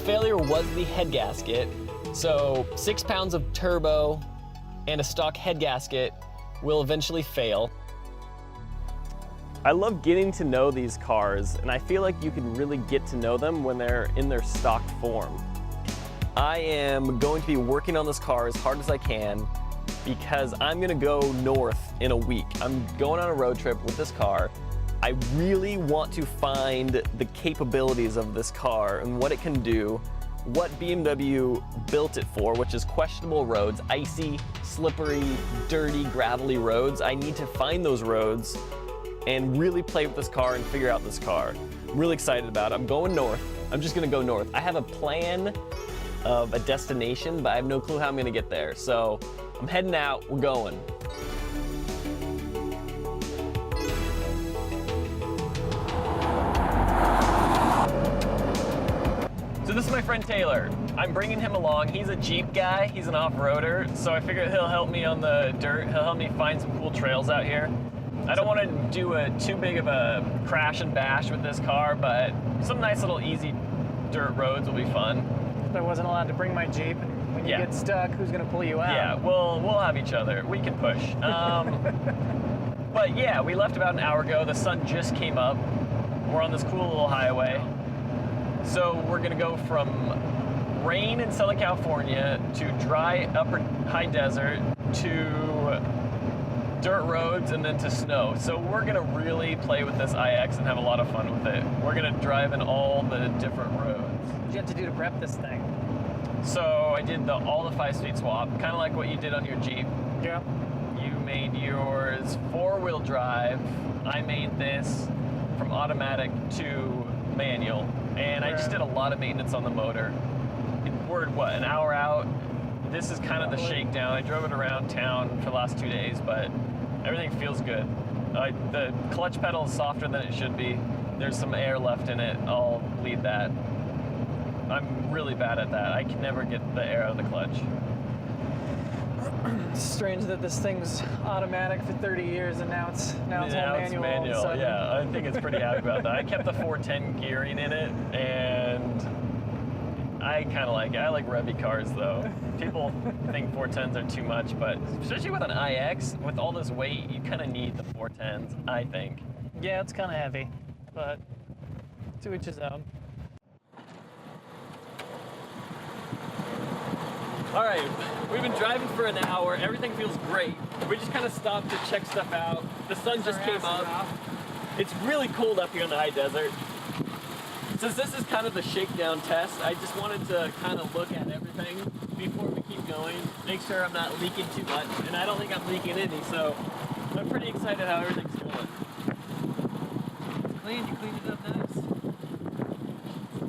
failure was the head gasket. So 6 pounds of turbo and a stock head gasket will eventually fail. I love getting to know these cars, and I feel like you can really get to know them when they're in their stock form. I am going to be working on this car as hard as I can because I'm gonna go north in a week. I'm going on a road trip with this car. I really want to find the capabilities of this car and what it can do, what BMW built it for, which is questionable roads, icy, slippery, dirty, gravelly roads. I need to find those roads and really play with this car and figure out this car. I'm really excited about it. I'm going north. I'm just gonna go north. I have a plan of a destination, but I have no clue how I'm gonna get there. So I'm heading out, we're going. So this is my friend Taylor. I'm bringing him along. He's a Jeep guy, he's an off-roader, so I figured he'll help me on the dirt. He'll help me find some cool trails out here. I don't want to do too big of a crash and bash with this car, but some nice little easy dirt roads will be fun. If I wasn't allowed to bring my Jeep, and when you get stuck, who's going to pull you out? Yeah, we'll have each other. We can push. But yeah, we left about an hour ago. The sun just came up. We're on this cool little highway. So we're gonna go from rain in Southern California to dry upper high desert to dirt roads and then to snow. So we're gonna really play with this iX and have a lot of fun with it. We're gonna drive in all the different roads. What did you have to do to prep this thing? So I did all the 5-speed swap, kind of like what you did on your Jeep. Yeah. You made yours 4-wheel drive. I made this from automatic to manual. And I just did a lot of maintenance on the motor. We're, what, an hour out? This is kind of the shakedown. I drove it around town for the last 2 days, but everything feels good. The clutch pedal is softer than it should be. There's some air left in it. I'll bleed that. I'm really bad at that. I can never get the air out of the clutch. It's strange that this thing's automatic for 30 years and now it's all manual. All of a sudden. Yeah, I think it's pretty happy about that. I kept the 410 gearing in it, and I kind of like it. I like revvy cars though. People think 410s are too much, but especially with an iX, with all this weight, you kind of need the 410s, I think. Yeah, it's kind of heavy, but to each his own. All right, we've been driving for an hour. Everything feels great. We just kind of stopped to check stuff out. The sun just came up. It's really cold up here in the high desert. Since this is kind of the shakedown test, I just wanted to kind of look at everything before we keep going, make sure I'm not leaking too much, and I don't think I'm leaking any, so I'm pretty excited how everything's going. It's clean, you cleaned it up nice.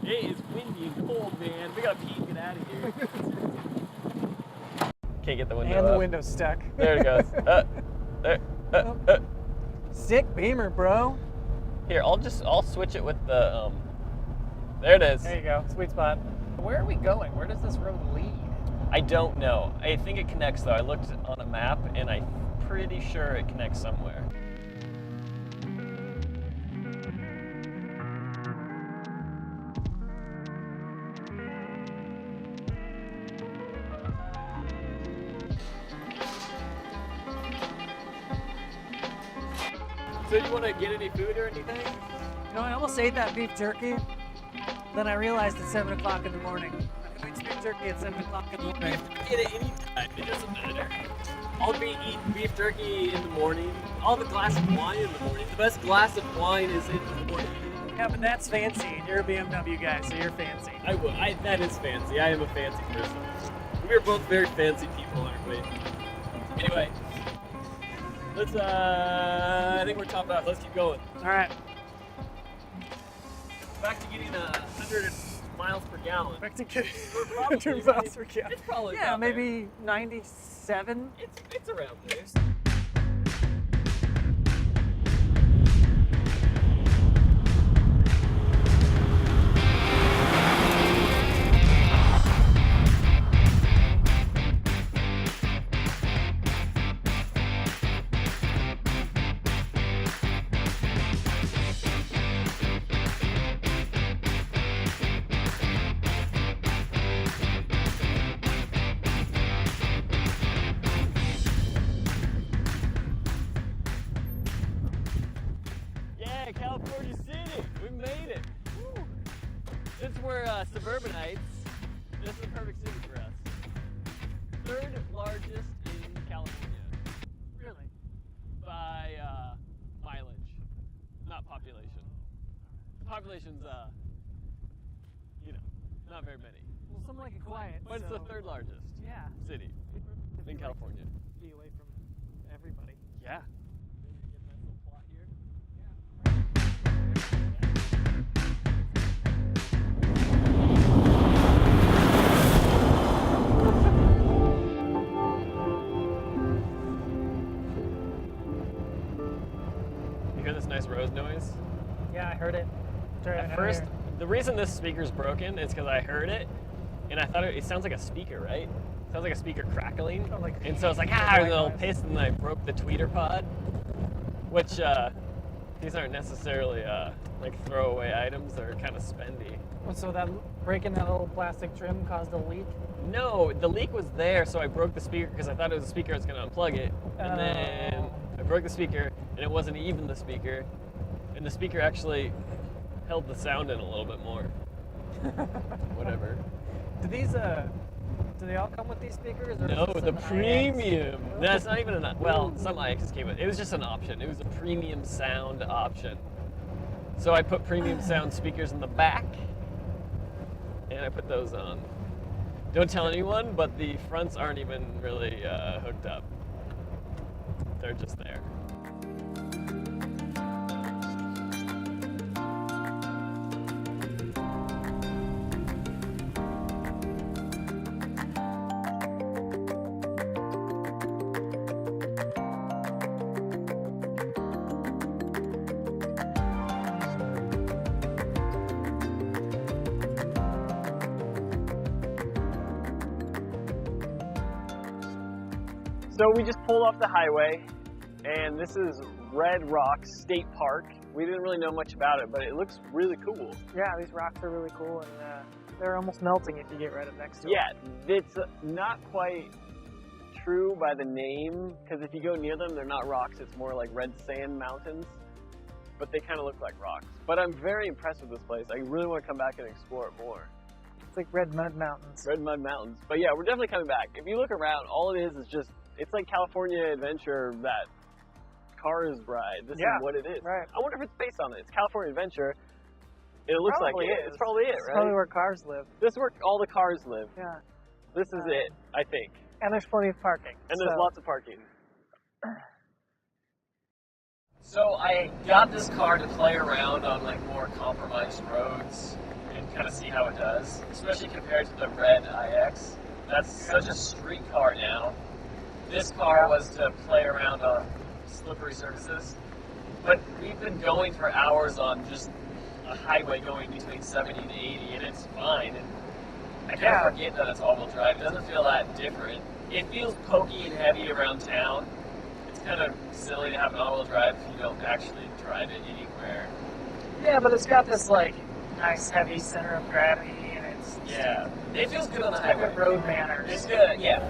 It is windy and cold, man. We gotta pee and get out of here. Can't get the window And up. the window's stuck. There it goes. There. Sick Beamer, bro. Here, I'll switch it with the, there it is. There you go, sweet spot. Where are we going? Where does this road lead? I don't know. I think it connects though. I looked on a map and I'm pretty sure it connects somewhere. So do you want to get any food or anything? You know, I almost ate that beef jerky. Then I realized it's 7 o'clock in the morning. I can eat beef jerky at 7 o'clock in the morning. You have to get it any time. It doesn't matter. I'll be eating beef jerky in the morning. I'll have a glass of wine in the morning. The best glass of wine is in the morning. Yeah, but that's fancy. And you're a BMW guy, so you're fancy. That is fancy. I am a fancy person. We're both very fancy people, aren't we? Anyway, let's, I think we're topped out. Let's keep going. All right. Back to getting 100 miles per gallon. Back to get Probably, 100 miles per gallon. It's probably Yeah, about there. maybe 97. It's around there. Since we're suburbanites, this is a perfect city for us. Third largest in California. Really? By mileage, not population. The population's, not very many. Well, some like it quiet. But it's so, the third largest Yeah. city If in you California. Like to be away from everybody. Yeah. You hear this nice rose noise? Yeah, I heard it. At first, the reason this speaker's broken is because I heard it, and I thought it sounds like a speaker, right? It sounds like a speaker crackling. Oh, like, and so it's like, a little pissed, and I broke the tweeter pod, which these aren't necessarily like throwaway items. They're kind of spendy. So that breaking that little plastic trim caused a leak? No, the leak was there, so I broke the speaker because I thought it was a speaker. I was going to unplug it, and then I broke the speaker, and it wasn't even the speaker, and the speaker actually held the sound in a little bit more. Whatever. Do these do they all come with these speakers? Or No, is this the an premium. IX? That's not even well, some IXs came with it. It was just an option. It was a premium sound option. So I put premium sound speakers in the back, and I put those on. Don't tell anyone, but the fronts aren't even really hooked up. They're just there. So we just pulled off the highway, and this is Red Rock State Park. We didn't really know much about it, but it looks really cool. Yeah, these rocks are really cool, and they're almost melting if you get right up next to them. Yeah, it's not quite true by the name, because if you go near them, they're not rocks. It's more like red sand mountains, but they kind of look like rocks. But I'm very impressed with this place. I really want to come back and explore it more. It's like Red Mud Mountains. Red Mud Mountains. But yeah, we're definitely coming back. If you look around, all it is just, it's like California Adventure, that Cars ride. This is what it is. Right. I wonder if it's based on it. It's California Adventure. It looks Probably like it. is. It's probably it, It's right? probably where cars live. This is where all the cars live. Yeah. This is it, I think. And there's plenty of parking. And there's lots of parking. So I got this car to play around on like more compromised roads and kind of see how it does, especially compared to the red IX. That's such a street car now. This car was to play around on slippery surfaces, but we've been going for hours on just a highway going between 70 and 80, and it's fine. And I kind of forget that it's all-wheel drive. It doesn't feel that different. It feels pokey and heavy around town. It's kind of silly to have an all-wheel drive if you don't actually drive it anywhere. Yeah, but it's got this like nice heavy center of gravity, and it's it feels good on the got highway. good road manners. It's good, yeah.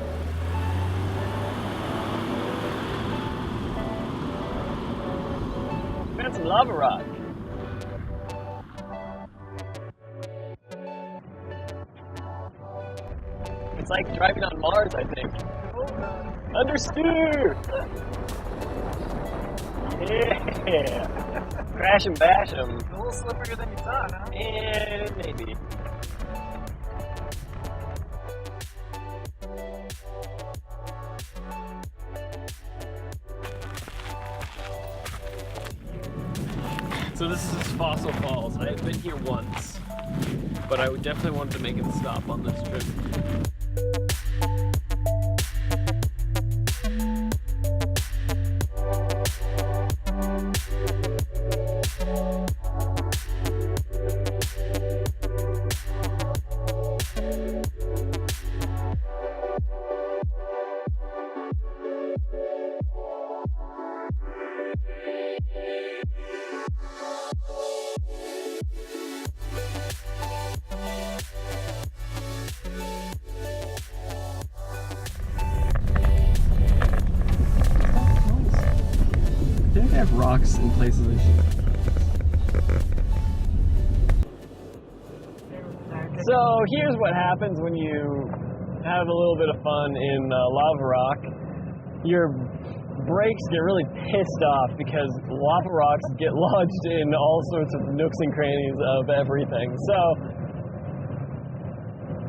Found some lava rock. It's like driving on Mars, I think. Understeer! Yeah! Crash and bash them. A little slipperier than you thought, huh? And maybe. So this is Fossil Falls. I have been here once, but I would definitely wanted to make it a stop on this trip. I think they have rocks in places. There we So here's what happens when you have a little bit of fun in lava rock. Your brakes get really pissed off because lava rocks get lodged in all sorts of nooks and crannies of everything. So,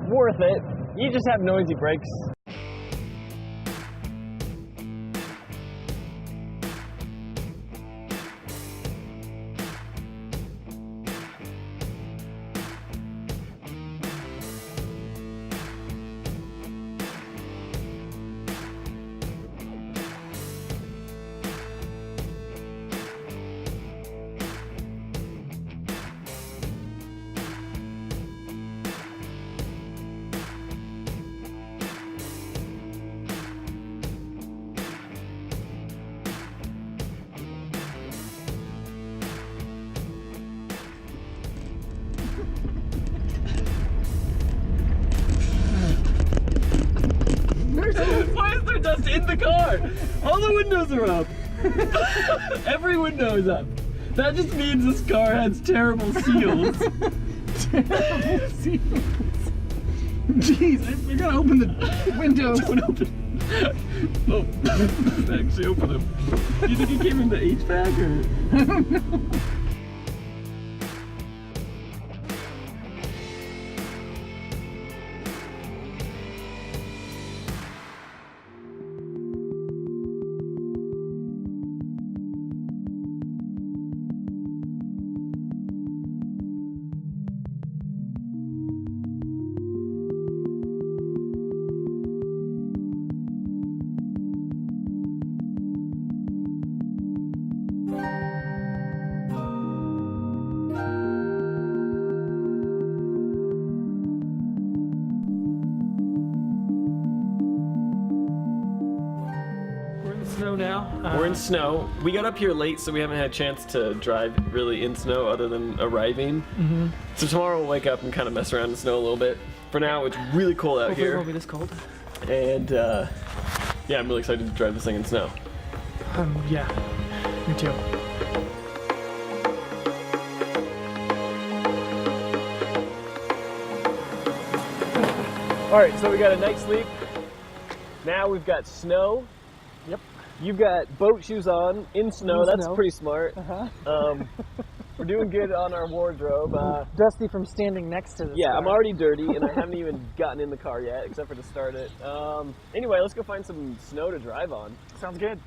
worth it. You just have noisy brakes. Why is there dust in the car? All the windows are up. Every window is up. That just means this car has terrible seals. Terrible seals. Jeez, I gotta open the windows. Don't open. Oh, actually open them. Do you think it came in the HVAC or? I don't know. Snow now. We're in snow. We got up here late, so we haven't had a chance to drive really in snow other than arriving. So tomorrow we'll wake up and kind of mess around in snow a little bit. For now, it's really cold out Hopefully here. it won't be this cold. And yeah, I'm really excited to drive this thing in snow. Yeah, me too. All right, so we got a night's sleep. Now we've got snow. Yep. You've got boat shoes on in snow. In That's snow. pretty smart. We're doing good on our wardrobe. Dusty from standing next to this Yeah, car. I'm already dirty, and I haven't even gotten in the car yet, except for to start it. Anyway, let's go find some snow to drive on. Sounds good.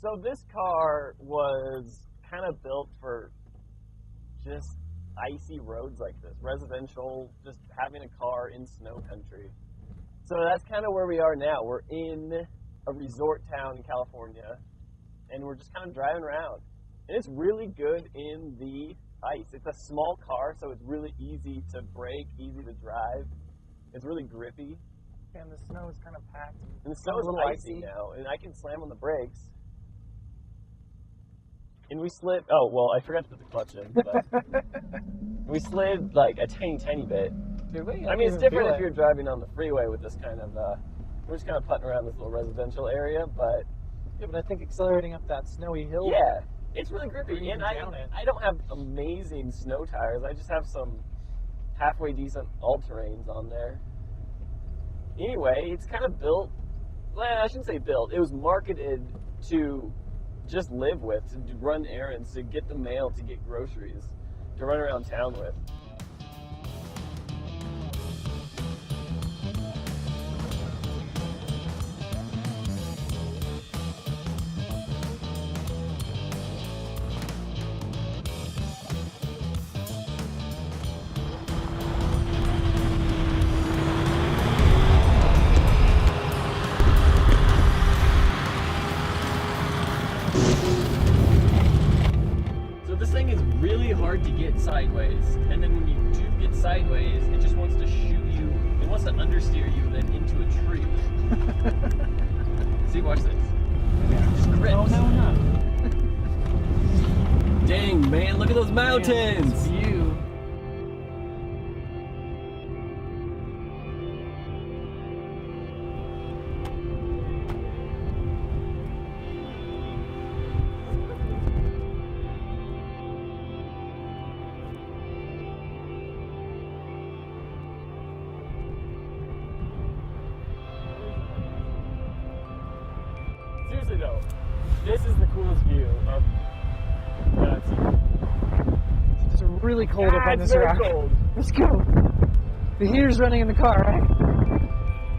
So this car was kind of built for just icy roads like this, residential, just having a car in snow country. So that's kind of where we are now. We're in a resort town in California, and we're just kind of driving around. And it's really good in the ice. It's a small car, so it's really easy to brake, easy to drive. It's really grippy. And the snow is kind of packed. And the snow is icy now, and I can slam on the brakes. And we slid, oh, well, I forgot to put the clutch in, but we slid like a tiny bit. Did we? I mean, it's different if you're driving on the freeway with this kind of, we're just kind of putting around this little residential area, but. Yeah, but I think accelerating up that snowy hill. Yeah, it's really grippy. And I down it. don't have amazing snow tires. I just have some halfway decent all-terrains on there. Anyway, it's kind of built, well, I shouldn't say built. It was marketed to just live with, to run errands, to get the mail, to get groceries, to run around town with. Hard to get sideways, and then when you do get sideways, it just wants to shoot you, it wants to understeer you then into a tree. See, watch this. Just grips. Oh, no, not. Dang, man, look at those mountains! View. This is the coolest view of that I've seen. It's really cold up on It's this very rock. cold. Let's go. The heater's running in the car, right?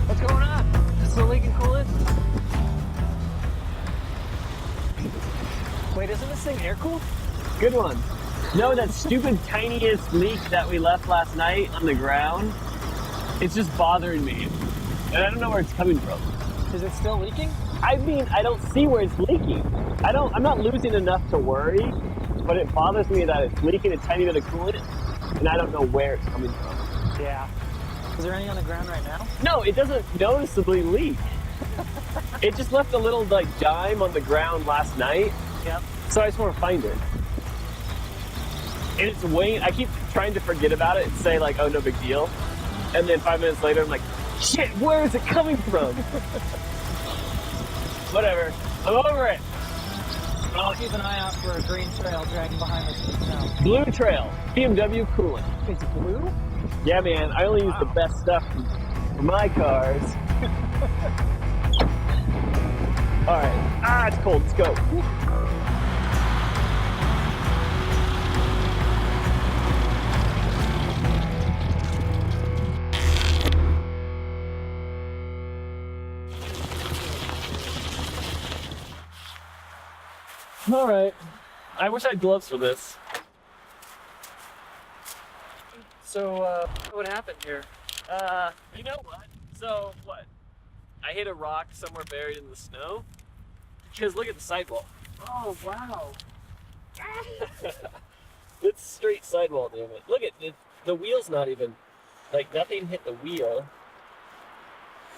What's going on? Still leaking coolant? Wait, isn't this thing air cooled? Good one. No, that stupid tiniest leak that we left last night on the ground, it's just bothering me. And I don't know where it's coming from. Is it still leaking? I mean, I don't see where it's leaking. I'm not losing enough to worry, but it bothers me that it's leaking a tiny bit of coolant, and I don't know where it's coming from. Yeah. Is there any on the ground right now? No, it doesn't noticeably leak. It just left a little like dime on the ground last night, Yep. so I just want to find it. And it's waiting. I keep trying to forget about it and say like, oh, no big deal. And then 5 minutes later, I'm like, shit, where is it coming from? Whatever. I'm over it. I'll keep an eye out for a green trail dragging behind us in the snow. Blue Trail, BMW coolant. It's blue? Yeah, man, I only use the best stuff for my cars. All right. It's cold. Let's go. All right. I wish I had gloves for this. So, what happened here? You know what? So what? I hit a rock somewhere buried in the snow. Because look at the sidewall. Oh, wow. It's straight sidewall, damn it. Look at it. The wheel's not even, like nothing hit the wheel.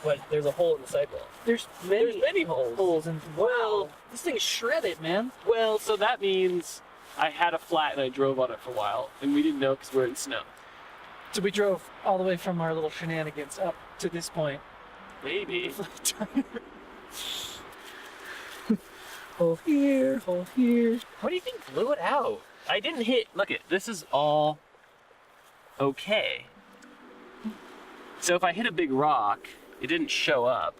But there's a hole in the sidewall. There's many holes. and Well, this thing's shredded, man. Well, so that means I had a flat and I drove on it for a while, and we didn't know because we're in snow. So we drove all the way from our little shenanigans up to this point. Maybe. Hole here, hole here. What do you think blew it out? I didn't hit. Look it. This is all okay. So if I hit a big rock, it didn't show up.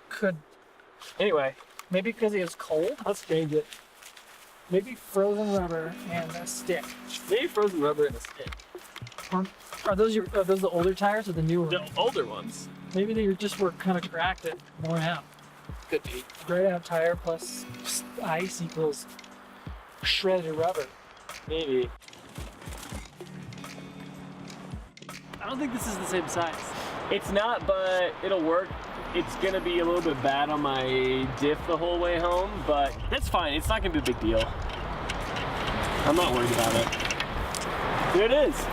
Could, Anyway, maybe because it was cold? let's change it. Maybe frozen rubber and a stick. Maybe frozen rubber and a stick. Are those the older tires or the newer The ones? older ones. Maybe they just were kind of cracked and worn out. Could be. Grayed out tire plus ice equals shredded rubber. Maybe. I don't think this is the same size. It's not, but it'll work. It's gonna be a little bit bad on my diff the whole way home, but that's fine. It's not gonna be a big deal. I'm not worried about it. There it is.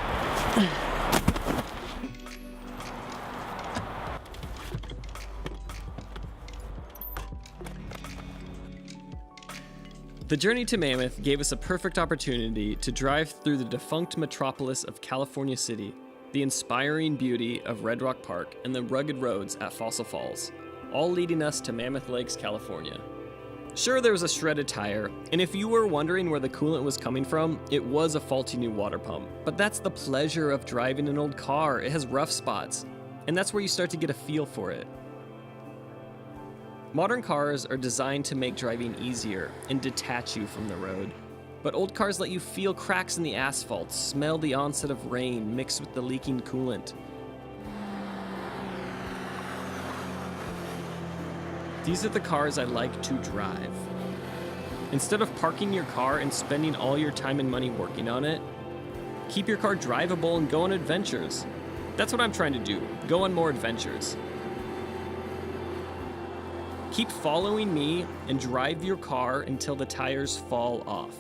The journey to Mammoth gave us a perfect opportunity to drive through the defunct metropolis of California City, the inspiring beauty of Red Rock Park, and the rugged roads at Fossil Falls, all leading us to Mammoth Lakes, California. Sure, there was a shredded tire, and if you were wondering where the coolant was coming from, it was a faulty new water pump. But that's the pleasure of driving an old car. It has rough spots, and that's where you start to get a feel for it. Modern cars are designed to make driving easier and detach you from the road. But old cars let you feel cracks in the asphalt, smell the onset of rain mixed with the leaking coolant. These are the cars I like to drive. Instead of parking your car and spending all your time and money working on it, keep your car drivable and go on adventures. That's what I'm trying to do, go on more adventures. Keep following me and drive your car until the tires fall off.